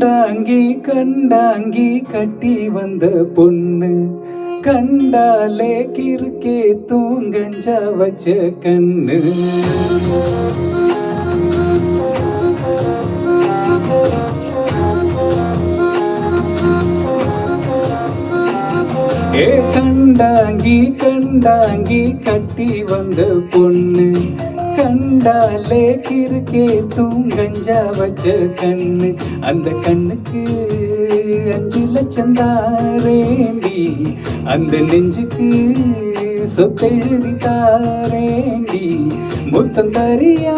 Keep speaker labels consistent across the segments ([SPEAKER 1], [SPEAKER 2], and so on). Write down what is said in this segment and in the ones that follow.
[SPEAKER 1] கண்டாங்கி கண்டாங்கி கட்டி வந்த பொண்ணு கண்டாலே கிறுக்கே தூங்கஞ்சா வச்ச கண்ணு. ஏ கண்டாங்கி கண்டாங்கி கட்டி வந்த பொண்ணு கண்டாலே கிறுக்கே தூங்கஞ்சா வச்ச கண்ணு. அந்த கண்ணுக்கு 5 லட்சம் தாரேண்டி, அந்த நெஞ்சுக்கு சொத்தெழுதி தாரேண்டி, முத்தம் தரியா?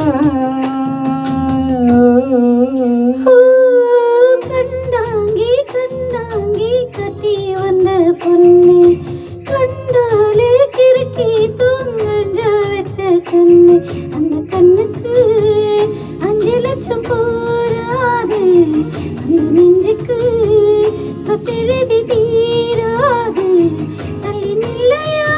[SPEAKER 2] கண்டாங்கி கண்டாங்கி கட்டி வந்த பொண்ணு கண்டாலே கிறுக்கி தூங்கஞ்சா வச்ச கண்ணு. அந்த கண்ணுக்கு 5 லட்சம் போராது, அந்த நெஞ்சுக்கு சொத்தெழுதி தீராது, தள்ளி நில்லையா?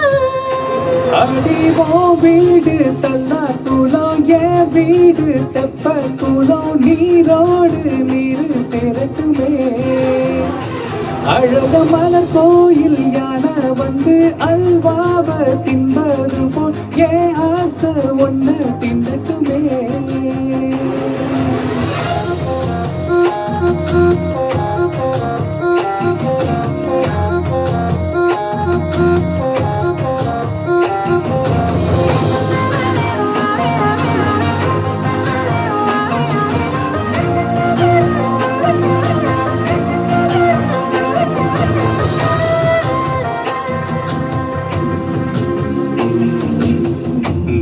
[SPEAKER 1] அடிவோ வீடு தல்லா குளம், என் வீடு தெப்ப குளம், நீரோடு நீரு சேரட்டுமே. அழக மலர் கோயில் யானை வந்து அல்வாவ தின்பது போல் ஏன் ஆசை ஒன்று தின்னட்டுமே.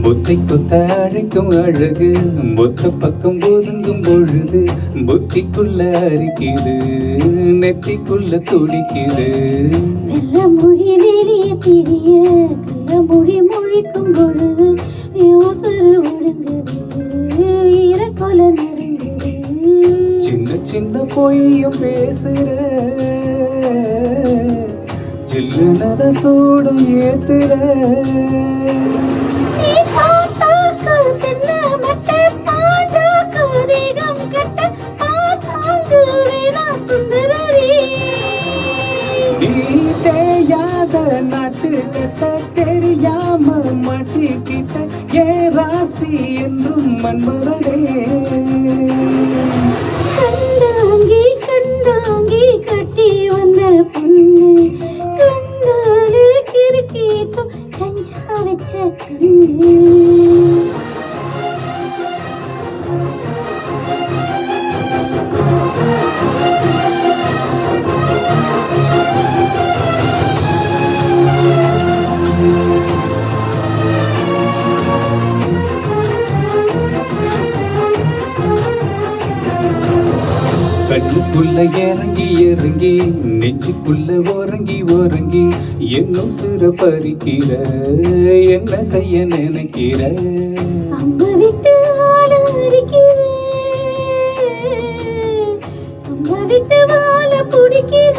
[SPEAKER 1] புத்தி குத்த அழைக்கும் அழகு, மொத்த பக்கம் ஒதுங்கும் பொழுது புத்திக்குள்ள அரிக்குது, நெத்திக்குள்ள துடிக்குது.
[SPEAKER 2] வெள்ள மொழி வெளிய தெரிய கள்ள மொழி மொழிக்கும் பொழுது உசுறு ஒழுங்குது, ஈரக்கொலை நடுங்குது.
[SPEAKER 1] சின்ன சின்ன பொய்யும் பேசுற, சில்லுனத சூடு ஏத்துற. நீ தேயாத நாட்டு கட்ட தெரியாம மாட்டிக்கிட்ட ஏ ராசி என்றும் மன்மரனே.
[SPEAKER 2] கண்டாங்கி கண்டாங்கி கட்டி வந்த பொண்ணு கண்டாலே கிறுக்கி கஞ்சா வச்ச கண்ணு.
[SPEAKER 1] கண்ணுக்குள்ள இறங்கி இறங்கி நெஞ்சுக்குள்ள ஓரங்கி ஓரங்கி இன்னும் சிற பறிக்கிற, என்ன செய்ய நினைக்கிற?
[SPEAKER 2] அம்ப விட்டு வாழ அடிக்கிற, அம்ப விட்டு வாழ பிடிக்கிற.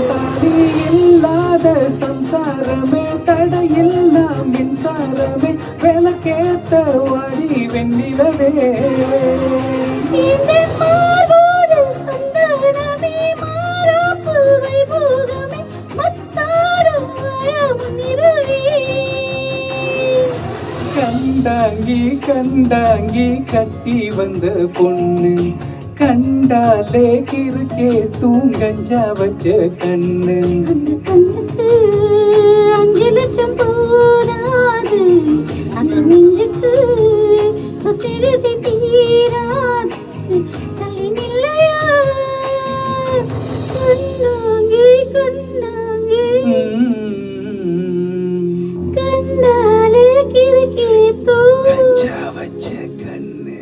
[SPEAKER 1] தாடி இல்லாத சம்சாரமே தடையில்லா மின்சாரமே விளக்கேத்த வாடி வெண்ணிலவே. கண்டாங்கி கண்டாங்கி கட்டி வந்த பொண்ணு கண்டாலே கிறுக்கே தூங்கஞ்சா வச்ச கண்ணு.
[SPEAKER 2] அந்த கண்ணுக்கு 5 லட்சம் போராது, அந்த நெஞ்சுக்கு சொத்தெழுதி தீராது, தள்ளி நில்லையா? கண்ணாங்கி கண்ணாங்கி கண்ணாலே கிறுக்கி
[SPEAKER 1] தூங்கஞ்சா வச்ச கண்ணு.